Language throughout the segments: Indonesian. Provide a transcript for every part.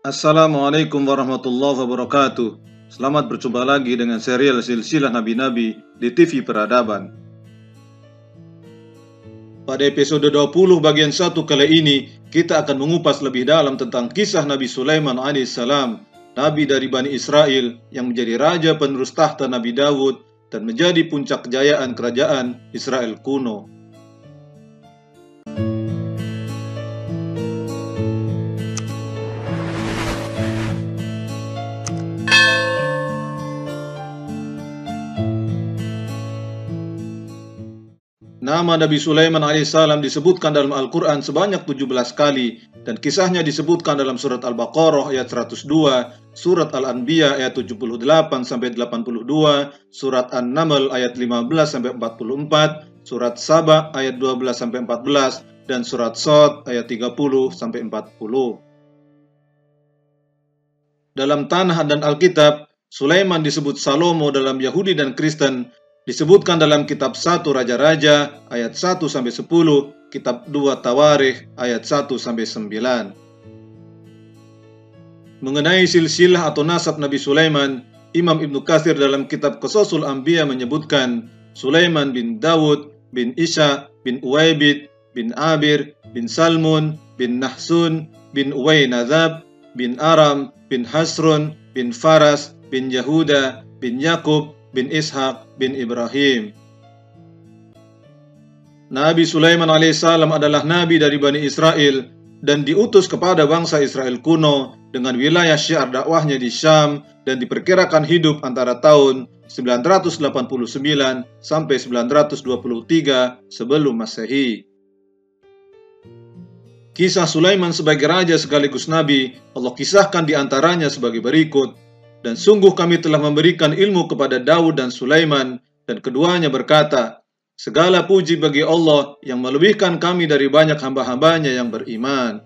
Assalamualaikum warahmatullahi wabarakatuh. Selamat berjumpa lagi dengan serial Silsilah Nabi-Nabi di TV Peradaban. Pada episode 20 bagian 1 kali ini, kita akan mengupas lebih dalam tentang kisah Nabi Sulaiman alaihissalam, Nabi dari Bani Israel yang menjadi raja penerus tahta Nabi Dawud dan menjadi puncak kejayaan kerajaan Israel kuno. Nama Nabi Sulaiman alaihissalam disebutkan dalam Al-Quran sebanyak 17 kali dan kisahnya disebutkan dalam surat Al-Baqarah ayat 102, surat Al-Anbiya ayat 78-82, surat An-Naml ayat 15-44, surat Saba ayat 12-14, dan surat Shad ayat 30-40. Dalam Tanakh dan Alkitab, Sulaiman disebut Salomo dalam Yahudi dan Kristen, disebutkan dalam kitab 1 Raja-Raja ayat 1-10, kitab 2 Tawarikh ayat 1-9. Mengenai silsilah atau nasab Nabi Sulaiman, Imam Ibnu Katsir dalam kitab Qasasul Anbiya menyebutkan Sulaiman bin Dawud bin Isha bin Uwaibid bin Abir bin Salmun bin Nahsun bin Uwainazab bin Aram bin Hasrun bin Faras bin Yahuda bin Yakub bin Ishaq bin Ibrahim. Nabi Sulaiman alaihissalam adalah nabi dari Bani Israel dan diutus kepada bangsa Israel kuno dengan wilayah syiar dakwahnya di Syam dan diperkirakan hidup antara tahun 989 sampai 923 sebelum Masehi. Kisah Sulaiman sebagai raja sekaligus nabi Allah kisahkan di antaranya sebagai berikut. Dan sungguh kami telah memberikan ilmu kepada Daud dan Sulaiman, dan keduanya berkata, segala puji bagi Allah yang melebihkan kami dari banyak hamba-hambanya yang beriman.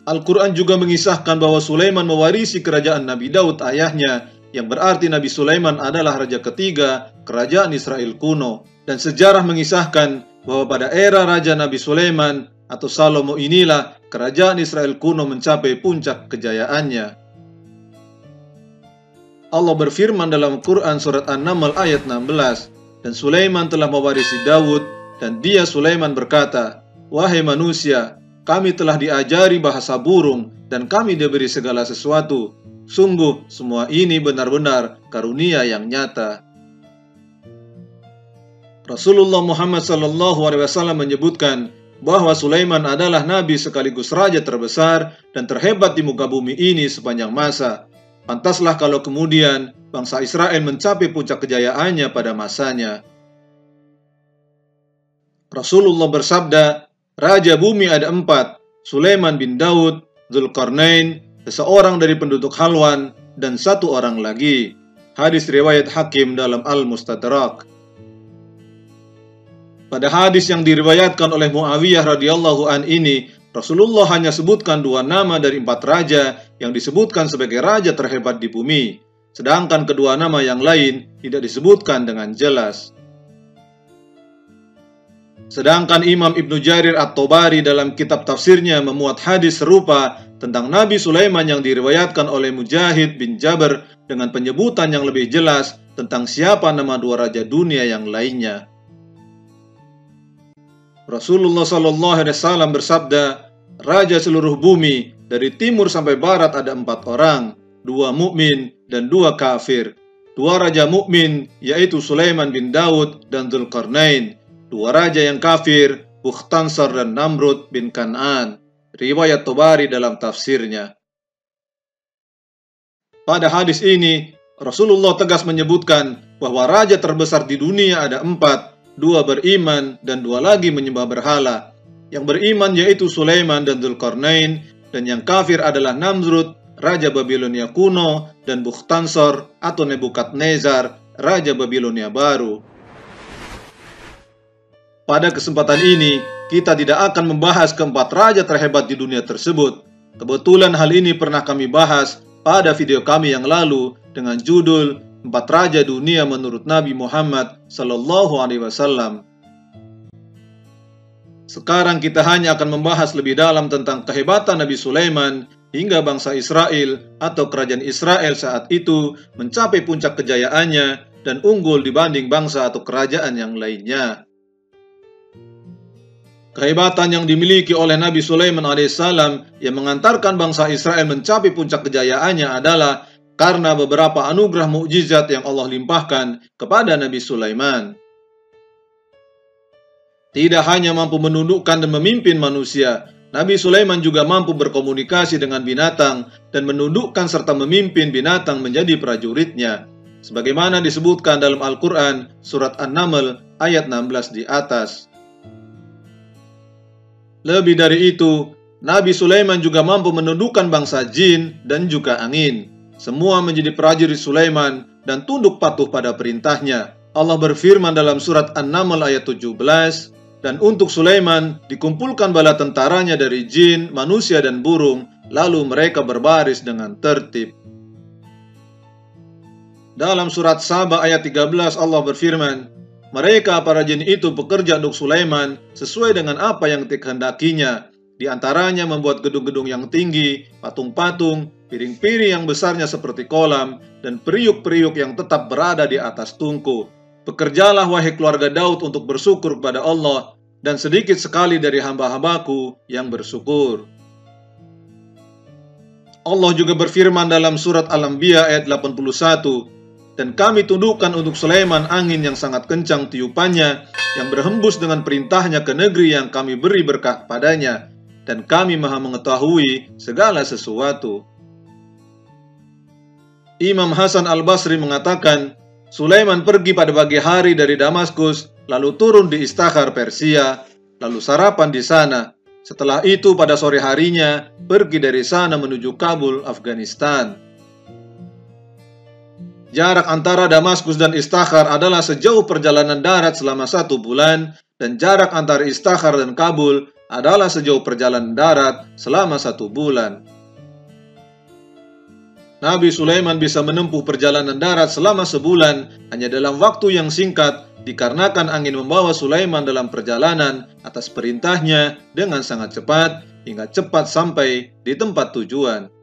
Al-Quran juga mengisahkan bahwa Sulaiman mewarisi kerajaan Nabi Daud ayahnya, yang berarti Nabi Sulaiman adalah raja ketiga kerajaan Israel kuno. Dan sejarah mengisahkan bahwa pada era Raja Nabi Sulaiman atau Salomo inilah kerajaan Israel kuno mencapai puncak kejayaannya. Allah berfirman dalam Quran surat An-Naml ayat 16, dan Sulaiman telah mewarisi Dawud, dan dia Sulaiman berkata, wahai manusia, kami telah diajari bahasa burung, dan kami diberi segala sesuatu. Sungguh semua ini benar-benar karunia yang nyata. Rasulullah Muhammad SAW menyebutkan bahwa Sulaiman adalah nabi sekaligus raja terbesar dan terhebat di muka bumi ini sepanjang masa. Pantaslah kalau kemudian bangsa Israel mencapai puncak kejayaannya pada masanya. Rasulullah bersabda, raja bumi ada 4, Sulaiman bin Daud, Dzulqarnain, seseorang dari penduduk Halwan, dan 1 orang lagi. Hadis riwayat Hakim dalam Al-Mustadrak. Pada hadis yang diriwayatkan oleh Muawiyah radhiyallahu an ini, Rasulullah hanya sebutkan 2 nama dari 4 raja yang disebutkan sebagai raja terhebat di bumi, sedangkan kedua nama yang lain tidak disebutkan dengan jelas. Sedangkan Imam Ibnu Jarir At-Tabari dalam kitab tafsirnya memuat hadis serupa tentang Nabi Sulaiman yang diriwayatkan oleh Mujahid bin Jabr dengan penyebutan yang lebih jelas tentang siapa nama 2 raja dunia yang lainnya. Rasulullah SAW bersabda, raja seluruh bumi dari timur sampai barat ada 4 orang, 2 mukmin dan 2 kafir. 2 raja mukmin yaitu Sulaiman bin Daud dan Dzulqarnain. 2 raja yang kafir, Bukhtansar dan Namrud bin Kan'an. Riwayat Tabari dalam tafsirnya. Pada hadis ini, Rasulullah tegas menyebutkan bahwa raja terbesar di dunia ada 4, 2 beriman dan 2 lagi menyembah berhala. Yang beriman yaitu Sulaiman dan Dzulqarnain, dan yang kafir adalah Namrud, raja Babilonia kuno, dan Bukhtansar atau Nebukadnezar, Raja Babilonia baru. Pada kesempatan ini, kita tidak akan membahas keempat raja terhebat di dunia tersebut. Kebetulan hal ini pernah kami bahas pada video kami yang lalu dengan judul 4 Raja Dunia Menurut Nabi Muhammad Sallallahu Alaihi Wasallam. Sekarang kita hanya akan membahas lebih dalam tentang kehebatan Nabi Sulaiman hingga bangsa Israel atau kerajaan Israel saat itu mencapai puncak kejayaannya dan unggul dibanding bangsa atau kerajaan yang lainnya. Kehebatan yang dimiliki oleh Nabi Sulaiman alaihissalam yang mengantarkan bangsa Israel mencapai puncak kejayaannya adalah karena beberapa anugerah mukjizat yang Allah limpahkan kepada Nabi Sulaiman. Tidak hanya mampu menundukkan dan memimpin manusia, Nabi Sulaiman juga mampu berkomunikasi dengan binatang dan menundukkan serta memimpin binatang menjadi prajuritnya, sebagaimana disebutkan dalam Al-Quran surat An-Naml ayat 16 di atas. Lebih dari itu, Nabi Sulaiman juga mampu menundukkan bangsa jin dan juga angin. Semua menjadi prajurit Sulaiman dan tunduk patuh pada perintahnya. Allah berfirman dalam surat An-Naml ayat 17, dan untuk Sulaiman dikumpulkan bala tentaranya dari jin, manusia dan burung, lalu mereka berbaris dengan tertib. Dalam surat Saba ayat 13 Allah berfirman, mereka para jin itu bekerja untuk Sulaiman sesuai dengan apa yang dikehendakinya. Di antaranya membuat gedung-gedung yang tinggi, patung-patung, piring-piring yang besarnya seperti kolam, dan periuk-periuk yang tetap berada di atas tungku. Bekerjalah wahai keluarga Daud untuk bersyukur kepada Allah, dan sedikit sekali dari hamba-hambaku yang bersyukur. Allah juga berfirman dalam surat Al-Anbiya ayat 81, dan kami tundukkan untuk Sulaiman angin yang sangat kencang tiupannya, yang berhembus dengan perintahnya ke negeri yang kami beri berkah padanya, dan kami maha mengetahui segala sesuatu. Imam Hasan Al-Basri mengatakan, Sulaiman pergi pada pagi hari dari Damaskus, lalu turun di Istakhar Persia, lalu sarapan di sana. Setelah itu pada sore harinya, pergi dari sana menuju Kabul, Afghanistan. Jarak antara Damaskus dan Istakhar adalah sejauh perjalanan darat selama 1 bulan, dan jarak antara Istakhar dan Kabul adalah sejauh perjalanan darat selama 1 bulan. Nabi Sulaiman bisa menempuh perjalanan darat selama sebulan hanya dalam waktu yang singkat, dikarenakan angin membawa Sulaiman dalam perjalanan atas perintahnya dengan sangat cepat, hingga cepat sampai di tempat tujuan.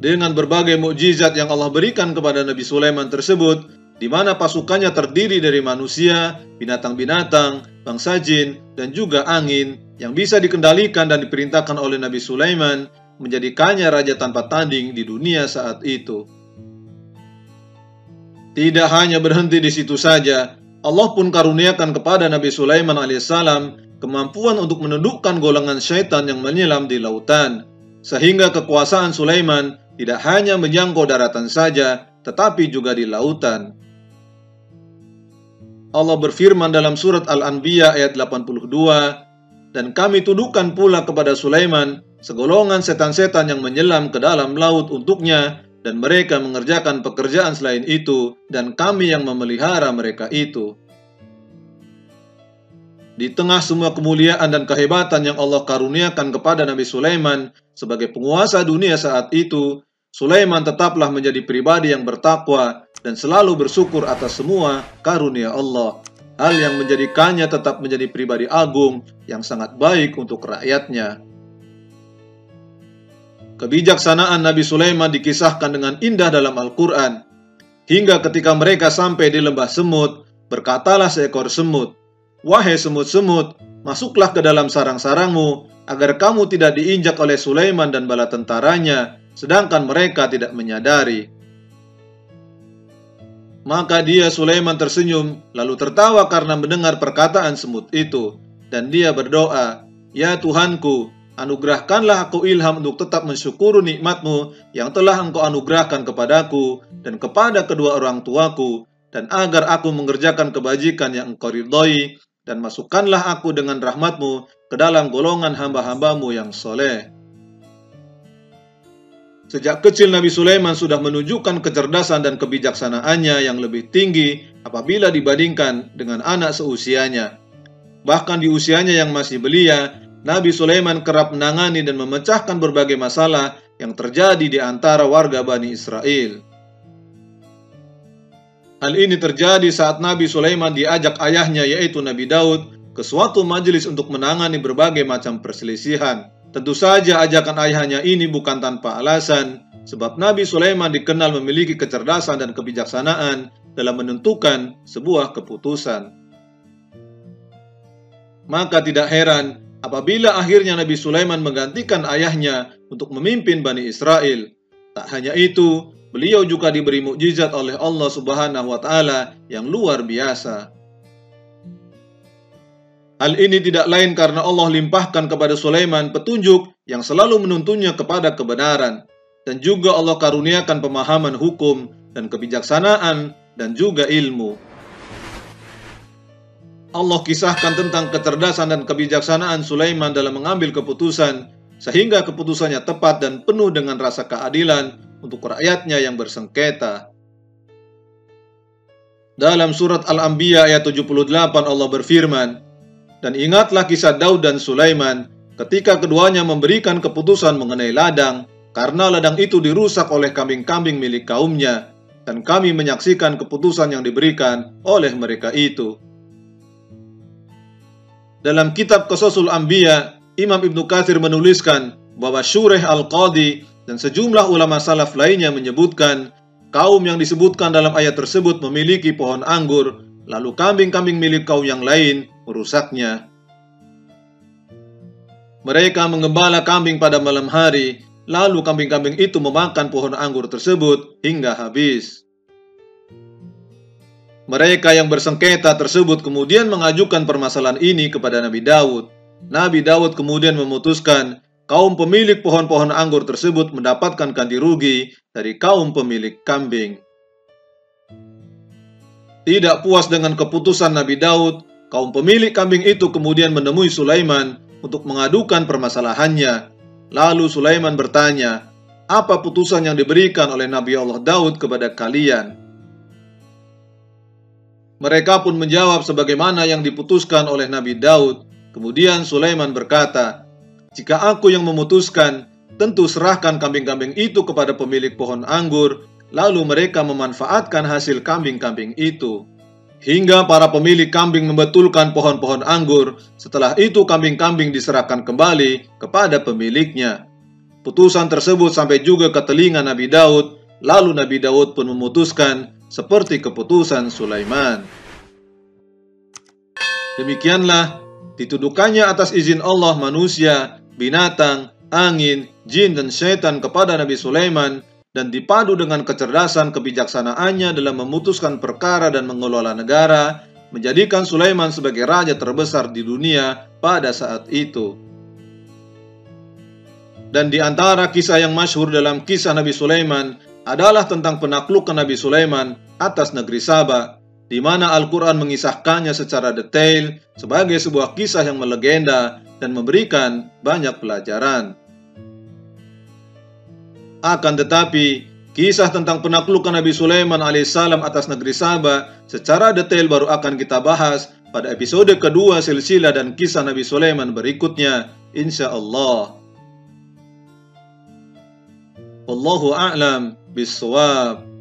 Dengan berbagai mukjizat yang Allah berikan kepada Nabi Sulaiman tersebut, di mana pasukannya terdiri dari manusia, binatang-binatang, bangsa jin, dan juga angin yang bisa dikendalikan dan diperintahkan oleh Nabi Sulaiman, menjadikannya raja tanpa tanding di dunia saat itu. Tidak hanya berhenti di situ saja, Allah pun karuniakan kepada Nabi Sulaiman alaihissalam kemampuan untuk menundukkan golongan syaitan yang menyelam di lautan, sehingga kekuasaan Sulaiman tidak hanya menjangkau daratan saja, tetapi juga di lautan. Allah berfirman dalam surat Al-Anbiya ayat 82, dan kami tundukkan pula kepada Sulaiman segolongan setan-setan yang menyelam ke dalam laut untuknya, dan mereka mengerjakan pekerjaan selain itu, dan kami yang memelihara mereka itu. Di tengah semua kemuliaan dan kehebatan yang Allah karuniakan kepada Nabi Sulaiman sebagai penguasa dunia saat itu, Sulaiman tetaplah menjadi pribadi yang bertakwa dan selalu bersyukur atas semua karunia Allah, hal yang menjadikannya tetap menjadi pribadi agung yang sangat baik untuk rakyatnya. Kebijaksanaan Nabi Sulaiman dikisahkan dengan indah dalam Al-Quran. Hingga ketika mereka sampai di lembah semut, berkatalah seekor semut, "Wahai semut-semut, masuklah ke dalam sarang-sarangmu, agar kamu tidak diinjak oleh Sulaiman dan bala tentaranya, sedangkan mereka tidak menyadari." Maka dia Sulaiman tersenyum, lalu tertawa karena mendengar perkataan semut itu. Dan dia berdoa, "Ya Tuhanku, anugerahkanlah aku ilham untuk tetap mensyukuri nikmat-Mu yang telah Engkau anugerahkan kepadaku dan kepada kedua orang tuaku, dan agar aku mengerjakan kebajikan yang Engkau ridhoi, dan masukkanlah aku dengan rahmat-Mu ke dalam golongan hamba-hamba-Mu yang soleh." Sejak kecil Nabi Sulaiman sudah menunjukkan kecerdasan dan kebijaksanaannya yang lebih tinggi apabila dibandingkan dengan anak seusianya. Bahkan di usianya yang masih belia, Nabi Sulaiman kerap menangani dan memecahkan berbagai masalah yang terjadi di antara warga Bani Israel. Hal ini terjadi saat Nabi Sulaiman diajak ayahnya yaitu Nabi Daud ke suatu majelis untuk menangani berbagai macam perselisihan. Tentu saja ajakan ayahnya ini bukan tanpa alasan, sebab Nabi Sulaiman dikenal memiliki kecerdasan dan kebijaksanaan dalam menentukan sebuah keputusan. Maka tidak heran apabila akhirnya Nabi Sulaiman menggantikan ayahnya untuk memimpin Bani Israel. Tak hanya itu, beliau juga diberi mukjizat oleh Allah Subhanahu wa Ta'ala yang luar biasa. Hal ini tidak lain karena Allah limpahkan kepada Sulaiman petunjuk yang selalu menuntunnya kepada kebenaran, dan juga Allah karuniakan pemahaman hukum dan kebijaksanaan dan juga ilmu. Allah kisahkan tentang kecerdasan dan kebijaksanaan Sulaiman dalam mengambil keputusan, sehingga keputusannya tepat dan penuh dengan rasa keadilan untuk rakyatnya yang bersengketa. Dalam surat Al-Anbiya ayat 78 Allah berfirman, "Dan ingatlah kisah Daud dan Sulaiman ketika keduanya memberikan keputusan mengenai ladang, karena ladang itu dirusak oleh kambing-kambing milik kaumnya, dan kami menyaksikan keputusan yang diberikan oleh mereka itu." Dalam kitab Qasasul Anbiya, Imam Ibnu Katsir menuliskan bahwa Syureh Al-Qadi dan sejumlah ulama salaf lainnya menyebutkan kaum yang disebutkan dalam ayat tersebut memiliki pohon anggur, lalu kambing-kambing milik kaum yang lain merusaknya. Mereka menggembala kambing pada malam hari, lalu kambing-kambing itu memakan pohon anggur tersebut hingga habis. Mereka yang bersengketa tersebut kemudian mengajukan permasalahan ini kepada Nabi Daud. Nabi Daud kemudian memutuskan kaum pemilik pohon-pohon anggur tersebut mendapatkan ganti rugi dari kaum pemilik kambing. Tidak puas dengan keputusan Nabi Daud, kaum pemilik kambing itu kemudian menemui Sulaiman untuk mengadukan permasalahannya. Lalu Sulaiman bertanya, "Apa putusan yang diberikan oleh Nabi Allah Daud kepada kalian?" Mereka pun menjawab sebagaimana yang diputuskan oleh Nabi Daud. Kemudian Sulaiman berkata, "Jika aku yang memutuskan, tentu serahkan kambing-kambing itu kepada pemilik pohon anggur, lalu mereka memanfaatkan hasil kambing-kambing itu. Hingga para pemilik kambing membetulkan pohon-pohon anggur, setelah itu kambing-kambing diserahkan kembali kepada pemiliknya." Putusan tersebut sampai juga ke telinga Nabi Daud, lalu Nabi Daud pun memutuskan seperti keputusan Sulaiman. Demikianlah ditudukannya atas izin Allah manusia, binatang, angin, jin, dan syaitan kepada Nabi Sulaiman, dan dipadu dengan kecerdasan kebijaksanaannya dalam memutuskan perkara dan mengelola negara, menjadikan Sulaiman sebagai raja terbesar di dunia pada saat itu. Dan di antara kisah yang masyhur dalam kisah Nabi Sulaiman adalah tentang penaklukan Nabi Sulaiman atas negeri Saba, di mana Al-Quran mengisahkannya secara detail sebagai sebuah kisah yang melegenda dan memberikan banyak pelajaran. Akan tetapi, kisah tentang penaklukan Nabi Sulaiman alaihissalam atas negeri Saba secara detail baru akan kita bahas pada episode kedua silsilah dan kisah Nabi Sulaiman berikutnya, insya Allah. Wallahu a'lam bishawab.